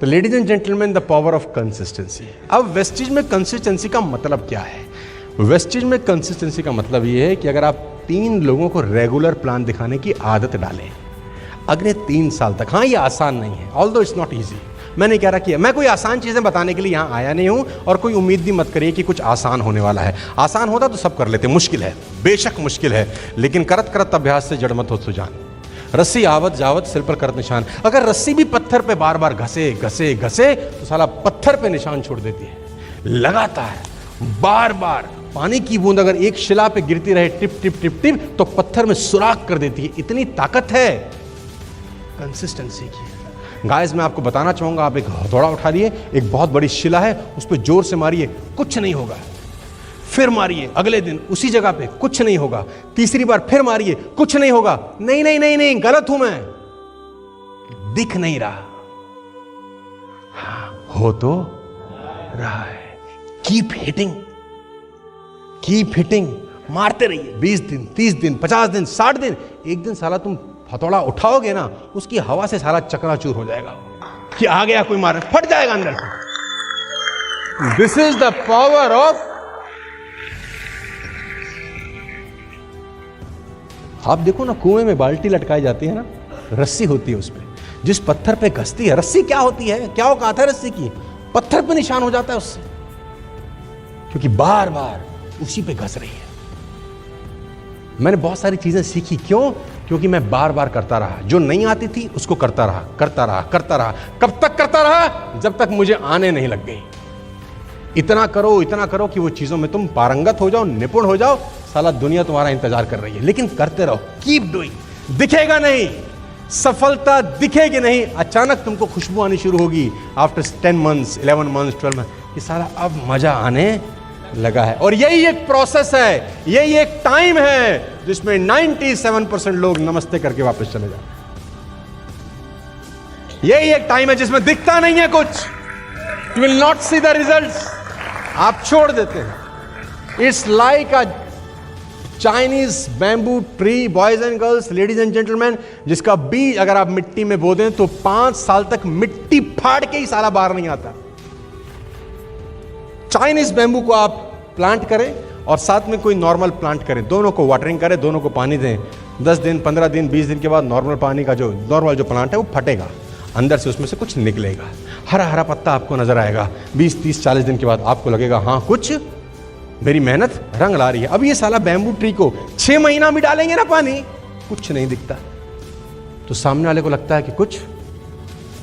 तो ladies and gentleman, the power of consistency. अब wastage में कंसिस्टेंसी का मतलब क्या है? वेस्टेज में कंसिस्टेंसी का मतलब ये है कि अगर आप 3 लोगों को रेगुलर प्लान दिखाने की आदत डालें अगले 3 साल तक। हाँ, ये आसान नहीं है, ऑल्दो इट्स नॉट ईजी। मैं नहीं कह रहा कि मैं कोई आसान चीज़ें बताने के लिए यहाँ आया नहीं हूँ, और कोई उम्मीद भी मत करिए कि कुछ आसान होने वाला है। आसान होता तो सब कर लेते। मुश्किल है, बेशक मुश्किल है, लेकिन करत करत अभ्यास से जड़ मत हो सुजान। रस्सी आवत जावत सिर पर करत निशान। अगर रस्सी भी पत्थर पे बार बार घसे घसे घसे तो साला पत्थर पे निशान छोड़ देती है। लगातार बार बार पानी की बूंद अगर एक शिला पे गिरती रहे टिप टिप टिप टिप तो पत्थर में सुराख कर देती है। इतनी ताकत है कंसिस्टेंसी की। गाइस, मैं आपको बताना चाहूंगा, आप एक हथौड़ा उठा लिए, एक बहुत बड़ी शिला है, उस पर जोर से मारिए, कुछ नहीं होगा। फिर मारिए अगले दिन उसी जगह पे, कुछ नहीं होगा। तीसरी बार फिर मारिए, कुछ नहीं होगा। नहीं नहीं नहीं नहीं, गलत हूं मैं, दिख नहीं रहा। हाँ, हो तो रहा है। कीप हिटिंग, कीप हिटिंग, मारते रहिए। 20 दिन, 30 दिन, 50 दिन, 60 दिन। एक दिन साला तुम हथौड़ा उठाओगे ना, उसकी हवा से सारा चकनाचूर हो जाएगा कि आ गया कोई मार, फट जाएगा अंदर से। This is the power of. आप देखो ना, कुएं में बाल्टी लटकाई जाती है ना, रस्सी होती है उस पर, जिस पत्थर पे घसती है। रस्सी क्या होती है, क्या औकात है रस्सी की? पत्थर पे निशान हो जाता है उससे, क्योंकि बार बार उसी पे घस रही है। मैंने बहुत सारी चीजें सीखी, क्यों? क्योंकि मैं बार बार करता रहा। जो नहीं आती थी उसको करता रहा करता रहा करता रहा। कब तक करता रहा? जब तक मुझे आने नहीं लग गई। इतना करो कि वो चीजों में तुम पारंगत हो जाओ, निपुण हो जाओ। साला दुनिया तुम्हारा इंतजार कर रही है, लेकिन करते रहो, कीप डूइंग। दिखेगा नहीं, सफलता दिखेगी नहीं, अचानक तुमको खुशबू आनी शुरू होगी आफ्टर 10 मंथ्स, 11 मंथ्स, 12 मंथ्स कि साला अब मजा आने लगा है। और यही एक प्रोसेस है, यही एक टाइम है जिसमें 97% लोग नमस्ते करके वापस चले जाते। यही एक टाइम है जिसमें दिखता नहीं है कुछ। You will not see the results, आप छोड़ देते हैं। It's like a Chinese bamboo tree, boys and girls, ladies and gentleman, जिसका बीज अगर आप मिट्टी में बो दें तो 5 साल तक मिट्टी फाड़ के ही साला बाहर नहीं आता। चाइनीज बैम्बू को आप प्लांट करें और साथ में कोई नॉर्मल प्लांट करें, दोनों को वाटरिंग करें, दोनों को पानी दें। 10 दिन, 15 दिन, 20 दिन के बाद नॉर्मल पानी का जो नॉर्मल जो प्लांट है वो फटेगा, अंदर से उसमें से कुछ निकलेगा, हरा हरा पत्ता आपको नजर आएगा। 20, 30, 40 दिन के बाद आपको लगेगा हाँ, कुछ मेरी मेहनत रंग ला रही है। अब ये साला बैम्बू ट्री को 6 महीना भी डालेंगे ना पानी, कुछ नहीं दिखता, तो सामने वाले को लगता है कि कुछ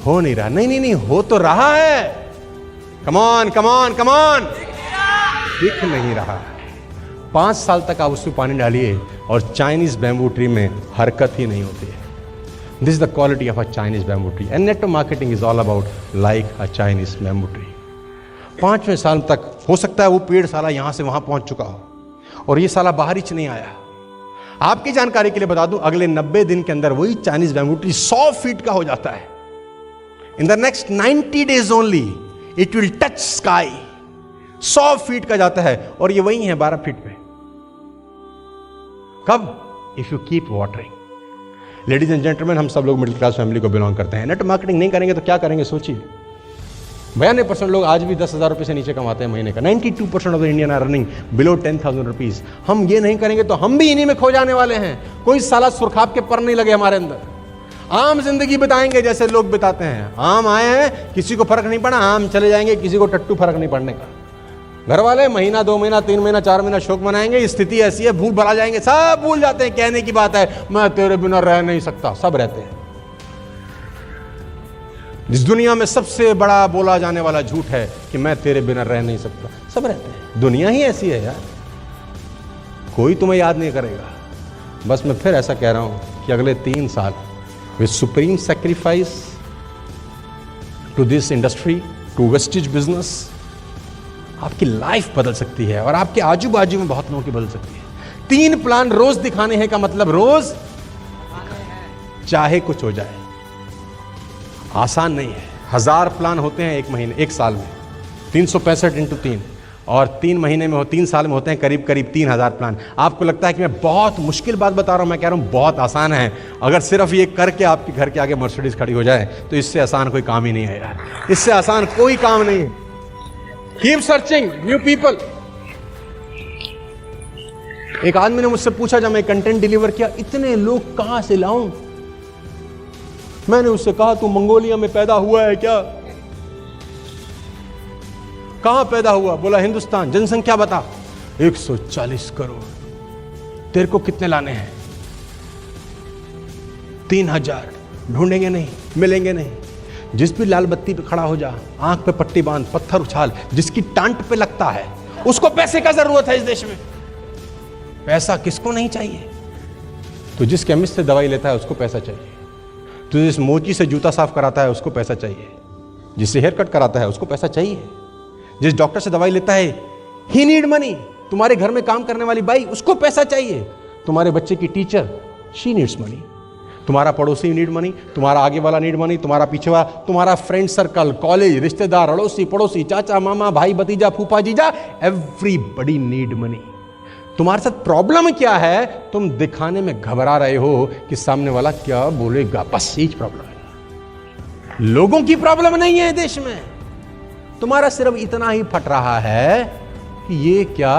हो नहीं रहा। नहीं नहीं नहीं, हो तो रहा है। कमॉन कमॉन कमॉन, दिख नहीं रहा। 5 साल तक आप उसमें पानी डालिए और चाइनीज बैम्बू ट्री में हरकत ही नहीं होती है। This is the quality of a Chinese bamboo tree, and network marketing is all about like a Chinese bamboo tree. 5वें साल तक हो सकता है वो पेड़ साला यहां से वहां पहुंच चुका हो और ये साला बाहर ही नहीं आया। आपकी जानकारी के लिए बता दूं, अगले 90 दिन के अंदर वही चाइनीज बैम्बू ट्री 100 फीट का हो जाता है। In the next 90 days only it will touch sky. 100 feet का जाता है और ये वही है 12 फीट पे। कब? If you keep watering. Ladies and gentleman, हम सब लोग मिडिल क्लास फैमिली को बिलोंग करते हैं। नेटवर्क मार्केटिंग नहीं करेंगे तो क्या करेंगे सोचिए। 92% लोग आज भी 10,000 रुपये से नीचे कमाते हैं महीने का। 92% of the Indian are running below 10,000 rupees. हम ये नहीं करेंगे तो हम भी इन्हीं में खो जाने वाले हैं। कोई साला सुरखाब के पर नहीं लगे हमारे अंदर। आम जिंदगी बिताएंगे जैसे लोग बिताते हैं। आम आए हैं, किसी को फर्क नहीं पड़ा, आम चले जाएंगे, किसी को टट्टू फर्क नहीं पड़ने का। घर वाले महीना, 2 महीना, 3 महीना, 4 महीना शोक मनाएंगे। स्थिति ऐसी है, भूल भुला जाएंगे, सब भूल जाते हैं। कहने की बात है, मैं तेरे बिना रह नहीं सकता, सब रहते हैं। जिस दुनिया में सबसे बड़ा बोला जाने वाला झूठ है कि मैं तेरे बिना रह नहीं सकता, सब रहते हैं। दुनिया ही ऐसी है यार, कोई तुम्हें याद नहीं करेगा। बस मैं फिर ऐसा कह रहा हूं कि अगले 3 साल with supreme sacrifice to this industry, to vestige business, आपकी लाइफ बदल सकती है और आपके आजू बाजू में बहुत लोगों की बदल सकती है। 3 प्लान रोज दिखाने हैं का मतलब रोज चाहे कुछ हो जाए। आसान नहीं है। 1000 प्लान होते हैं एक महीने, एक साल में, 365 × 3। और 3 महीने में 3 साल में होते हैं करीब करीब 3000 प्लान। आपको लगता है कि मैं बहुत मुश्किल बात बता रहा हूँ, मैं कह रहा हूँ बहुत आसान है। अगर सिर्फ ये करके आपके घर के आगे मर्सिडीज खड़ी हो जाए तो इससे आसान कोई काम ही नहीं है यार, इससे आसान कोई काम नहीं है। Keep searching new people. एक आदमी ने मुझसे पूछा जब मैं कंटेंट डिलीवर किया, इतने लोग कहां से लाऊं? मैंने उससे कहा तू मंगोलिया में पैदा हुआ है क्या? कहां पैदा हुआ? बोला हिंदुस्तान। जनसंख्या बता। 140 करोड़। तेरे को कितने लाने हैं? 3000। ढूंढेंगे नहीं, मिलेंगे नहीं। जिस भी लाल बत्ती पे खड़ा हो जा, आंख पे पट्टी बांध, पत्थर उछाल, जिसकी टांट पे लगता है उसको पैसे का जरूरत है इस देश में। पैसा किसको नहीं चाहिए? तो जिस केमिस्ट से दवाई लेता है उसको पैसा चाहिए, तो जिस मोची से जूता साफ कराता है उसको पैसा चाहिए, जिससे हेयर कट कराता है उसको पैसा चाहिए, जिस डॉक्टर से दवाई लेता है ही नीड मनी। तुम्हारे घर में काम करने वाली बाई, उसको पैसा चाहिए। तुम्हारे बच्चे की टीचर, शी नीड्स मनी। तुम्हारा पड़ोसी नीड मनी, तुम्हारा आगे वाला नीड मनी, तुम्हारा पीछे वाला, तुम्हारा फ्रेंड सर्कल, कॉलेज, रिश्तेदार, अड़ोसी पड़ोसी, चाचा मामा, भाई भतीजा, फूफा जीजा, एवरीबडी नीड मनी। तुम्हारे साथ प्रॉब्लम क्या है? तुम दिखाने में घबरा रहे हो कि सामने वाला क्या बोलेगा, बस यही प्रॉब्लम है। लोगों की प्रॉब्लम नहीं है देश में, तुम्हारा सिर्फ इतना ही फट रहा है कि ये क्या